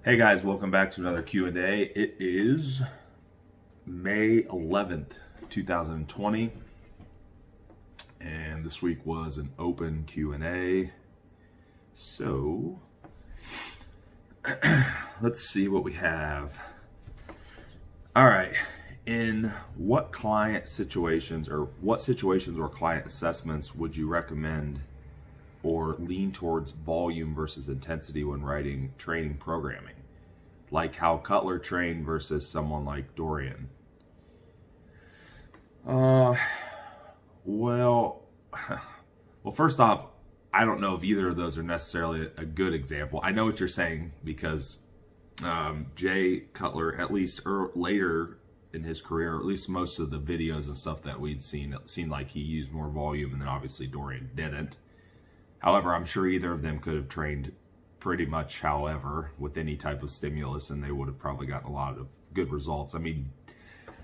Hey guys, welcome back to another Q and A. It is May 11th, 2020, and this week was an open Q and A. So, let's see what we have. All right, in what client situations or client assessments would you recommend or lean towards volume versus intensity when writing training programming? Like how Cutler trained versus someone like Dorian. Well, first off, I don't know if either of those are necessarily a good example. I know what you're saying because Jay Cutler, at least later in his career, or at least most of the videos and stuff that we'd seen, it seemed like he used more volume, and then obviously Dorian didn't. However, I'm sure either of them could have trained pretty much however with any type of stimulus, and they would have probably gotten a lot of good results. I mean,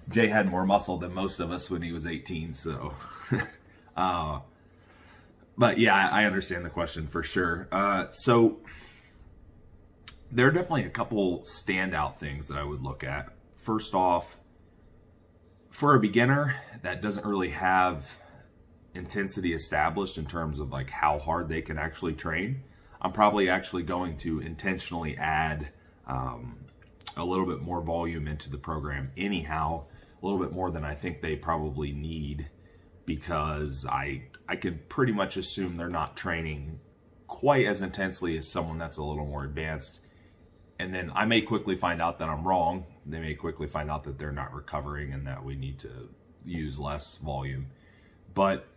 Jay had more muscle than most of us when he was 18, so but yeah, I understand the question for sure. So there are definitely a couple standout things that I would look at. First off, for a beginner that doesn't really have intensity established in terms of like how hard they can actually train, I'm probably actually going to intentionally add a little bit more volume into the program anyhow, a little bit more than I think they probably need, because I can pretty much assume they're not training quite as intensely as someone that's a little more advanced. And then I may quickly find out that I'm wrong. They may quickly find out that they're not recovering and that we need to use less volume. But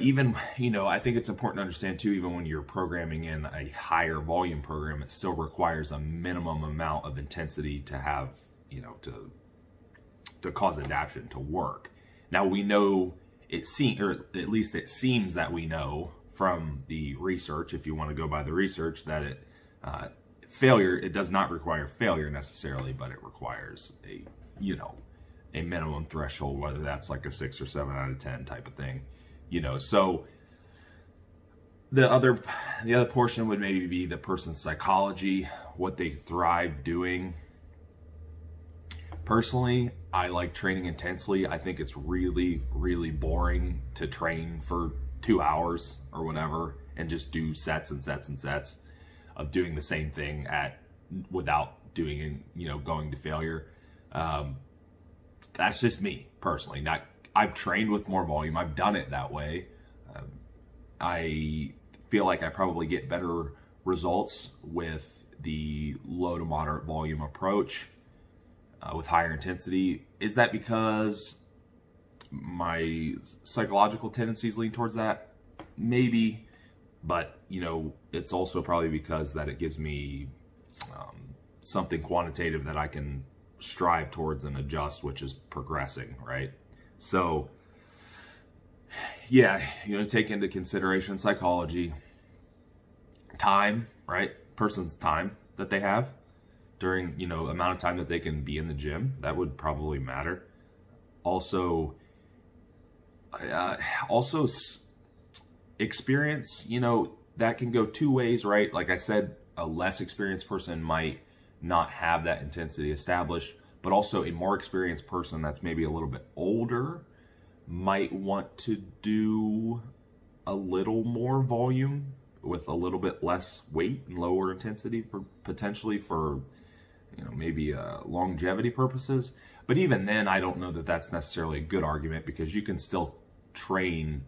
even, I think it's important to understand too, even when you're programming in a higher volume program, it still requires a minimum amount of intensity to have, to cause adaptation to work. Now we know or at least it seems that we know from the research, if you want to go by the research, that it does not require failure necessarily, but it requires a minimum threshold, whether that's like a 6 or 7 out of 10 type of thing. So the other portion would maybe be the person's psychology, what they thrive doing. Personally, I like training intensely. I think it's really, really boring to train for 2 hours or whatever and just do sets and sets and sets of doing the same thing without doing, going to failure. That's just me personally. I've trained with more volume. I've done it that way. I feel like I probably get better results with the low to moderate volume approach with higher intensity. Is that because my psychological tendencies lean towards that? Maybe, but it's also probably because that it gives me something quantitative that I can strive towards and adjust, which is progressing, right? So yeah, take into consideration psychology, time, right? Person's time that they have during, amount of time that they can be in the gym. That would probably matter. Also experience, that can go two ways, right? Like I said, a less experienced person might not have that intensity established, but also a more experienced person that's maybe a little bit older might want to do a little more volume with a little bit less weight and lower intensity potentially for maybe longevity purposes. But even then, I don't know that that's necessarily a good argument, because you can still train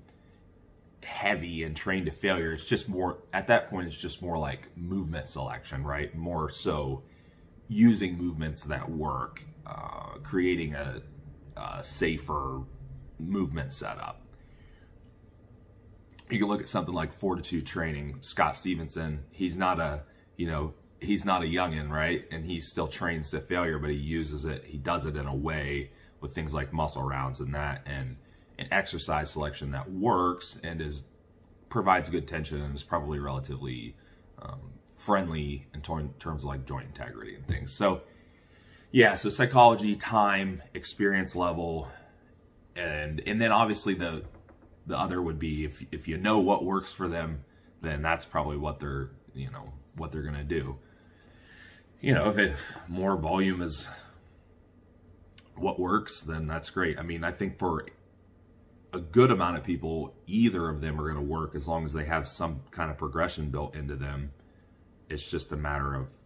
heavy and train to failure. It's just more, at that point, it's just more like movement selection, right? More so using movements that work, creating a safer movement setup. You can look at something like fortitude training. Scott Stevenson, he's not a youngin', right? And he still trains to failure, but he does it in a way with things like muscle rounds and that, and an exercise selection that works and provides good tension and is probably relatively friendly in terms of like joint integrity and things. So yeah, so psychology, time, experience level, and then obviously the other would be if you know what works for them, then that's probably what they're gonna do. if more volume is what works, then that's great. I mean, I think for a good amount of people, either of them are going to work as long as they have some kind of progression built into them. It's just a matter of,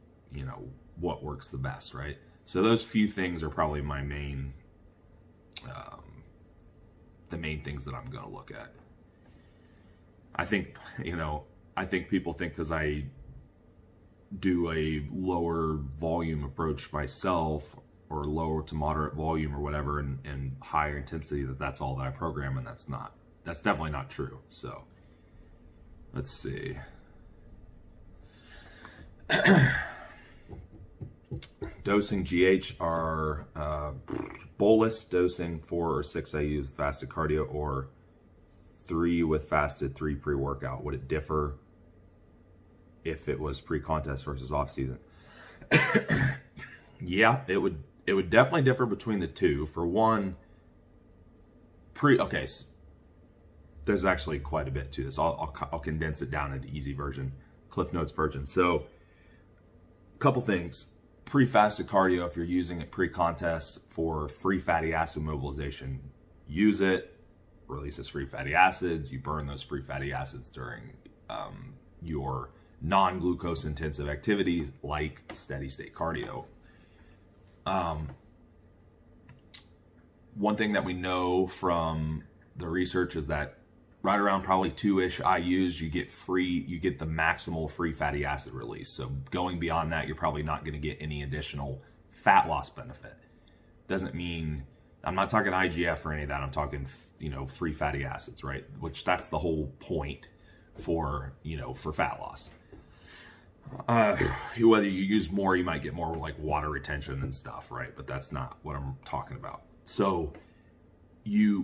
what works the best, right? So those few things are probably my main, the main things that I'm going to look at. I think, people think because I do a lower volume approach myself, or lower to moderate volume or whatever, and higher intensity, that's all that I program, and that's definitely not true. So let's see. Dosing GH are bolus dosing 4 or 6 IU fasted cardio, or 3 with fasted, 3 pre-workout. Would it differ if it was pre-contest versus off-season? Yeah, it would definitely differ between the two. For one, so there's actually quite a bit to this. I'll condense it down into easy version, Cliff Notes version. So a couple things. Pre-fasted cardio, if you're using it pre-contest for free fatty acid mobilization, use it, releases free fatty acids. You burn those free fatty acids during your non-glucose intensive activities like steady state cardio. One thing that we know from the research is that right around probably 2-ish IUs, you get the maximal free fatty acid release. So going beyond that, you're probably not going to get any additional fat loss benefit. Doesn't mean, I'm not talking IGF or any of that. I'm talking, free fatty acids, right? Which that's the whole point for fat loss. Whether you use more, you might get more like water retention and stuff, right? But that's not what I'm talking about. So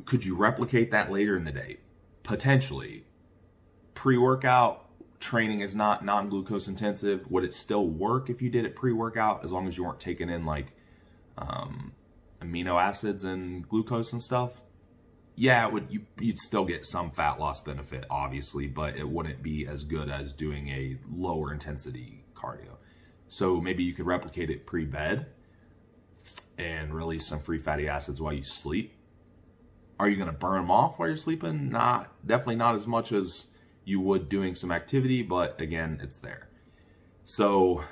could you replicate that later in the day? Potentially. Pre-workout training is not non-glucose intensive. Would it still work if you did it pre-workout, as long as you weren't taking in like amino acids and glucose and stuff? Yeah, it would. You'd still get some fat loss benefit, obviously, but it wouldn't be as good as doing a lower intensity cardio. So maybe you could replicate it pre-bed and release some free fatty acids while you sleep. Are you going to burn them off while you're sleeping? Definitely not as much as you would doing some activity, but again, it's there. So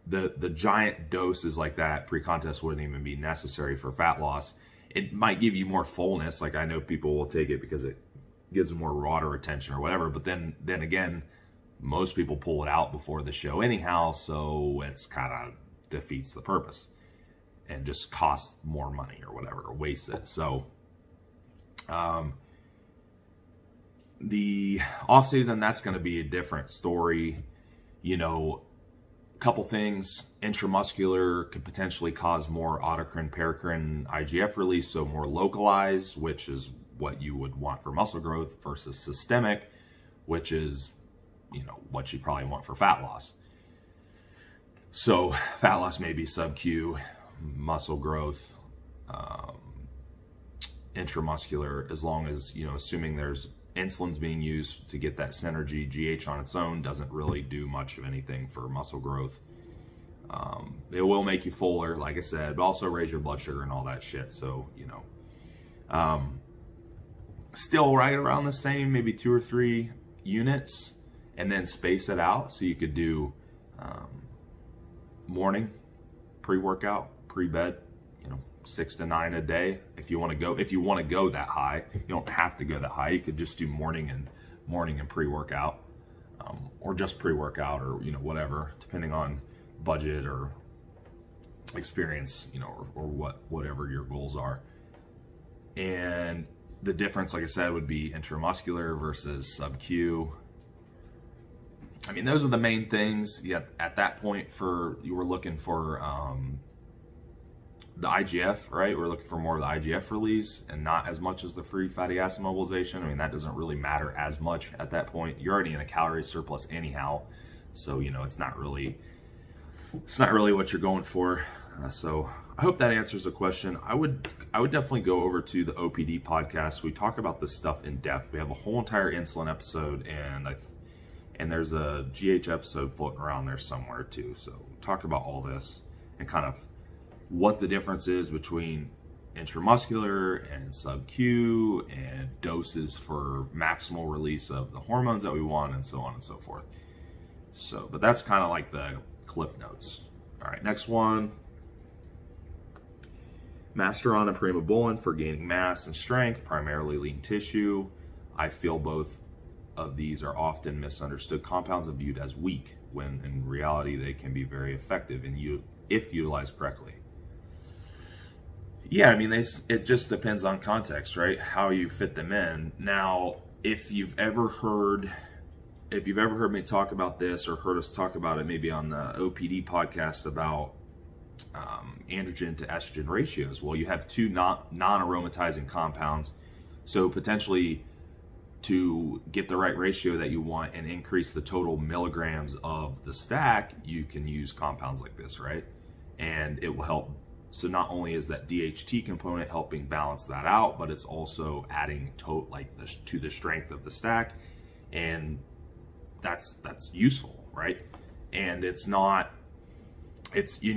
the giant doses like that pre-contest wouldn't even be necessary for fat loss. It might give you more fullness. Like, I know people will take it because it gives them more water retention or whatever, but then again, most people pull it out before the show anyhow, so it's kind of defeats the purpose and just costs more money or whatever, or wastes it. So the off season, that's going to be a different story. Couple things. Intramuscular could potentially cause more autocrine, paracrine, IGF release, so more localized, which is what you would want for muscle growth, versus systemic, which is what you probably want for fat loss. So fat loss may be sub-Q, muscle growth, intramuscular, as long as, assuming there's insulin's being used to get that synergy. GH on its own doesn't really do much of anything for muscle growth. It will make you fuller, like I said, but also raise your blood sugar and all that shit. So, still right around the same, maybe 2 or 3 units, and then space it out. So you could do morning, pre-workout, pre-bed, 6 to 9 a day. If you want to go that high, you don't have to go that high. You could just do morning and pre-workout, or just pre-workout, or whatever, depending on budget or experience, or whatever your goals are. And the difference, like I said, would be intramuscular versus sub-Q. I mean, those are the main things. Yet at that point, you were looking for the IGF, right? We're looking for more of the IGF release and not as much as the free fatty acid mobilization. I mean, that doesn't really matter as much at that point. You're already in a calorie surplus anyhow, so it's not really what you're going for. So I hope that answers the question. I would definitely go over to the OPD podcast. We talk about this stuff in depth. We have a whole entire insulin episode, and And there's a GH episode floating around there somewhere too. So talk about all this and kind of what the difference is between intramuscular and sub-Q and doses for maximal release of the hormones that we want, and so on and so forth. So, but that's kind of like the cliff notes. All right, next one. Masteron and primo for gaining mass and strength, primarily lean tissue. I feel both of these are often misunderstood compounds and viewed as weak, when in reality they can be very effective if utilized correctly. Yeah, I mean, it just depends on context, right? How you fit them in. Now, if you've ever heard me talk about this, or heard us talk about it maybe on the OPD podcast about androgen to estrogen ratios, well, you have two non-aromatizing compounds, so potentially to get the right ratio that you want and increase the total milligrams of the stack, you can use compounds like this, right? And it will help. So not only is that DHT component helping balance that out, but it's also adding to the strength of the stack, and that's useful, right? And and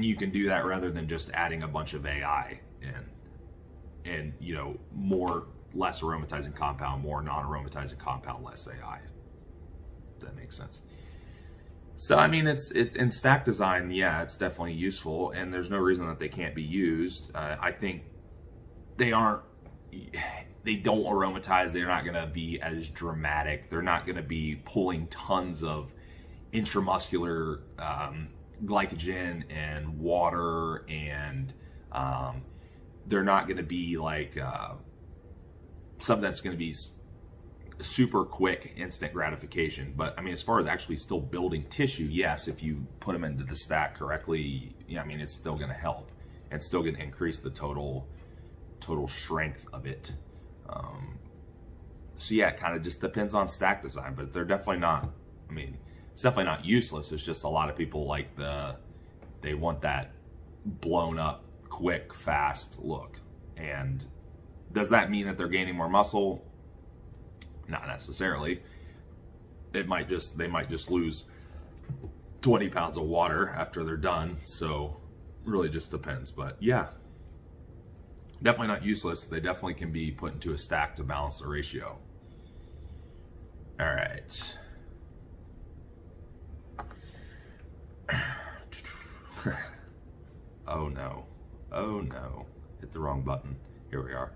you can do that rather than just adding a bunch of AI and less aromatizing compound, more non-aromatizing compound, less AI. If that makes sense. So, I mean, it's in stack design, yeah, it's definitely useful, and there's no reason that they can't be used. I think they don't aromatize, they're not going to be as dramatic, they're not going to be pulling tons of intramuscular glycogen and water, and they're not going to be like something that's going to be super quick, instant gratification. But I mean, as far as actually still building tissue, yes, if you put them into the stack correctly, yeah, I mean, it's still going to help. It's still going to increase the total strength of it. So yeah, it kind of just depends on stack design, but they're definitely not, I mean, it's definitely not useless. It's just a lot of people like they want that blown up, quick, fast look. And does that mean that they're gaining more muscle? Not necessarily. They might just lose 20 pounds of water after they're done. So really just depends. But yeah, definitely not useless. They definitely can be put into a stack to balance the ratio. All right. Oh no. Oh no. Hit the wrong button. Here we are.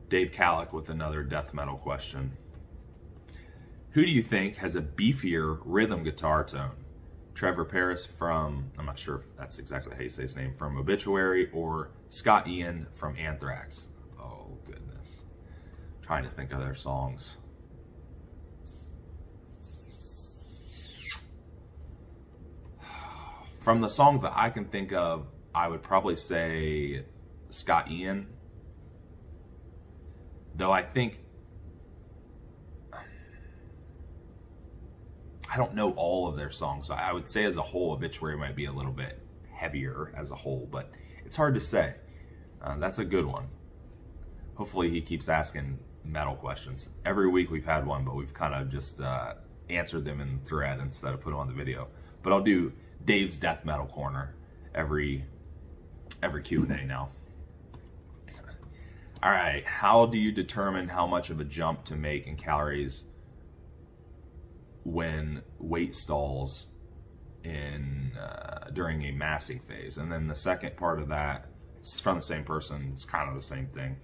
Dave Kallick with another death metal question. Who do you think has a beefier rhythm guitar tone? Trevor Paris from, I'm not sure if that's exactly how you say his name, from Obituary, or Scott Ian from Anthrax? Oh, goodness. I'm trying to think of their songs. From the songs that I can think of, I would probably say Scott Ian. Though I think, I don't know all of their songs, so I would say as a whole, Obituary might be a little bit heavier as a whole, but it's hard to say. That's a good one. Hopefully he keeps asking metal questions. Every week we've had one, but we've kind of just answered them in the thread instead of put them on the video. But I'll do Dave's Death Metal Corner every Q and A now. All right, how do you determine how much of a jump to make in calories when weight stalls during a massing phase? And then the second part of that is from the same person. It's kind of the same thing.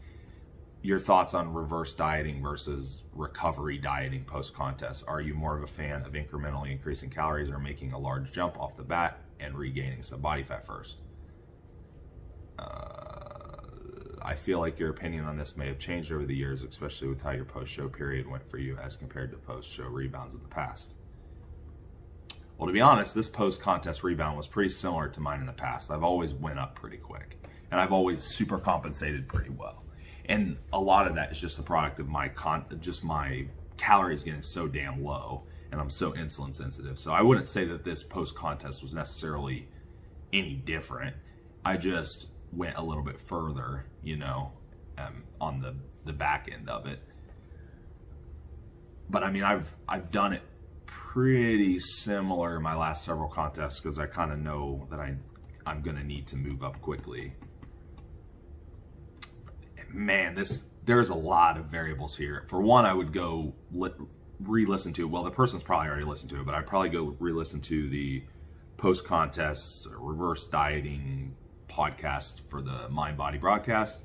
Your thoughts on reverse dieting versus recovery dieting post-contest. Are you more of a fan of incrementally increasing calories or making a large jump off the bat and regaining some body fat first? I feel like your opinion on this may have changed over the years, especially with how your post-show period went for you as compared to post-show rebounds in the past. Well, to be honest, this post-contest rebound was pretty similar to mine in the past. I've always went up pretty quick, and I've always super compensated pretty well. And a lot of that is just a product of my calories getting so damn low, and I'm so insulin sensitive. So I wouldn't say that this post-contest was necessarily any different. I just went a little bit further, you know, on the back end of it. But I mean, I've done it pretty similar in my last several contests because I kind of know that I'm going to need to move up quickly. And man, there's a lot of variables here. For one, I would go re-listen to, well, the person's probably already listened to it, but I'd probably go re-listen to the post-contest reverse dieting podcast for the Mind Body broadcast.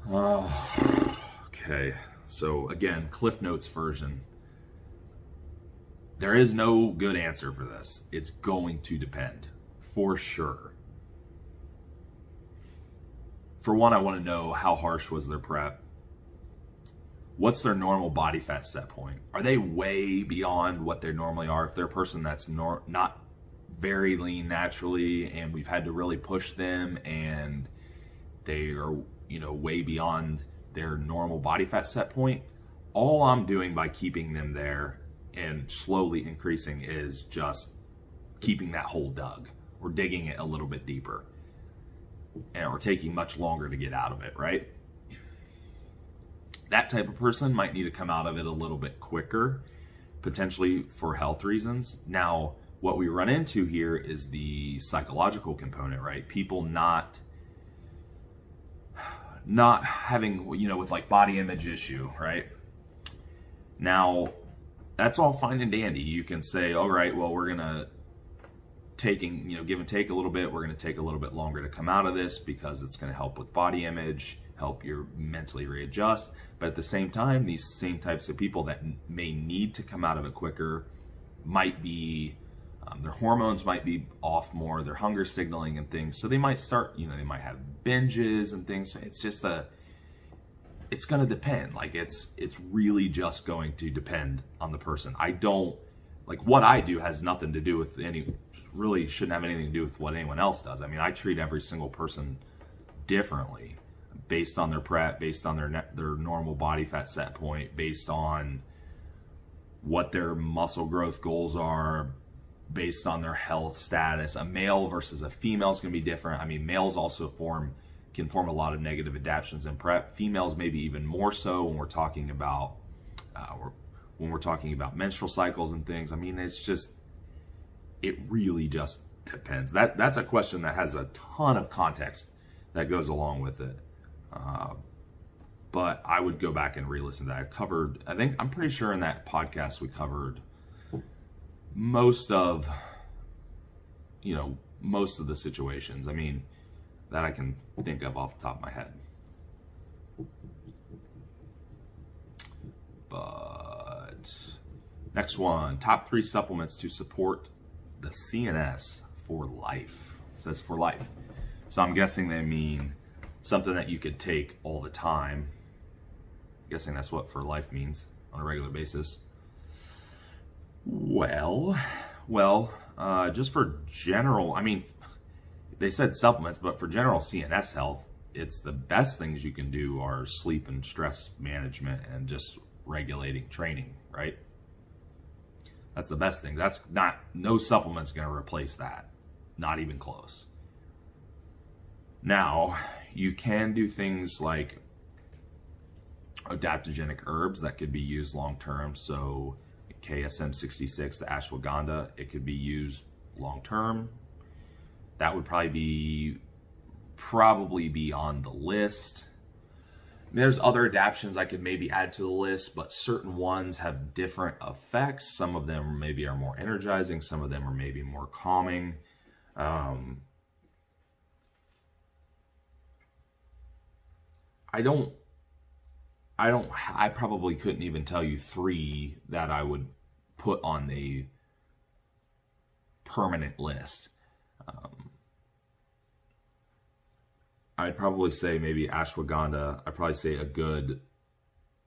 Okay, so again, Cliff Notes version. There is no good answer for this. It's going to depend, for sure. For one, I want to know how harsh was their prep. What's their normal body fat set point? Are they way beyond what they normally are? If they're a person that's not very lean naturally and we've had to really push them and they are, you know, way beyond their normal body fat set point, all I'm doing by keeping them there and slowly increasing is just keeping that hole dug or digging it a little bit deeper, or taking much longer to get out of it, right? That type of person might need to come out of it a little bit quicker, potentially for health reasons. Now, what we run into here is the psychological component, right? People not having, you know, with like body image issue, right? Now, that's all fine and dandy. You can say, all right, well, we're going to give and take a little bit. We're going to take a little bit longer to come out of this because it's going to help with body image, help you mentally readjust. But at the same time, these same types of people that may need to come out of it quicker might be, their hormones might be off more, their hunger signaling and things. So they might start, they might have binges and things. It's just it's going to depend. Like it's really just going to depend on the person. What I do has nothing to do with really shouldn't have anything to do with what anyone else does. I mean, I treat every single person differently based on their prep, based on their normal body fat set point, based on what their muscle growth goals are, based on their health status. A male versus a female is going to be different. I mean, males also can form a lot of negative adaptations in prep. Females maybe even more so when we're talking about menstrual cycles and things. I mean, it really just depends. That's a question that has a ton of context that goes along with it. But I would go back and re-listen to that. I'm pretty sure in that podcast we covered most of the situations. I mean, that I can think of off the top of my head. But next one, top 3 supplements to support the CNS for life. It says for life. So I'm guessing they mean something that you could take all the time. I'm guessing that's what for life means on a regular basis. Well, just for general, I mean, they said supplements, but for general CNS health, it's the best things you can do are sleep and stress management and just regulating training, right? That's the best thing. No supplement's going to replace that. Not even close. Now, you can do things like adaptogenic herbs that could be used long-term. So KSM 66, the ashwagandha, it could be used long-term. That would probably be on the list. There's other adaptions I could maybe add to the list, but certain ones have different effects. Some of them maybe are more energizing. Some of them are maybe more calming. I probably couldn't even tell you 3 that I would put on the permanent list. I'd probably say maybe ashwagandha. I'd probably say a good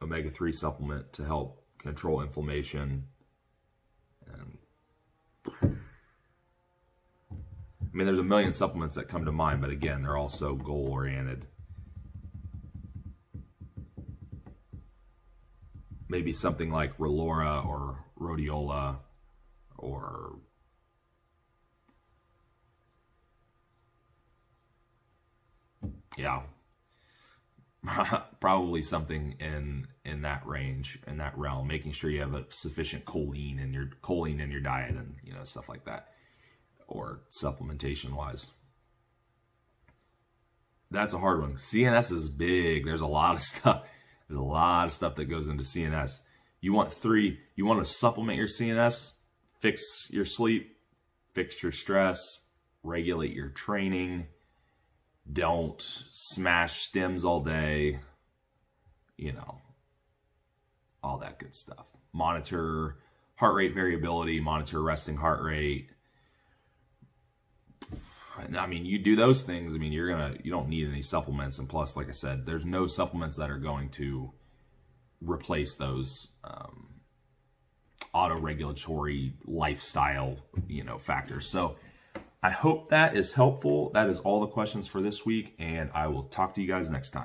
omega-3 supplement to help control inflammation. I mean, there's a million supplements that come to mind, but again, they're also goal-oriented. Maybe something like Relora or rhodiola or probably something in that range, in that realm, making sure you have a sufficient choline in your diet, and stuff like that, or supplementation wise. That's a hard one. CNS is big. There's a lot of stuff. There's a lot of stuff that goes into CNS. You want to supplement your CNS, fix your sleep, fix your stress, regulate your training. Don't smash stims all day. All that good stuff. Monitor heart rate variability, monitor resting heart rate. I mean, you do those things, I mean, you don't need any supplements. And plus, like I said, there's no supplements that are going to replace those auto-regulatory lifestyle, factors. So I hope that is helpful. That is all the questions for this week, and I will talk to you guys next time.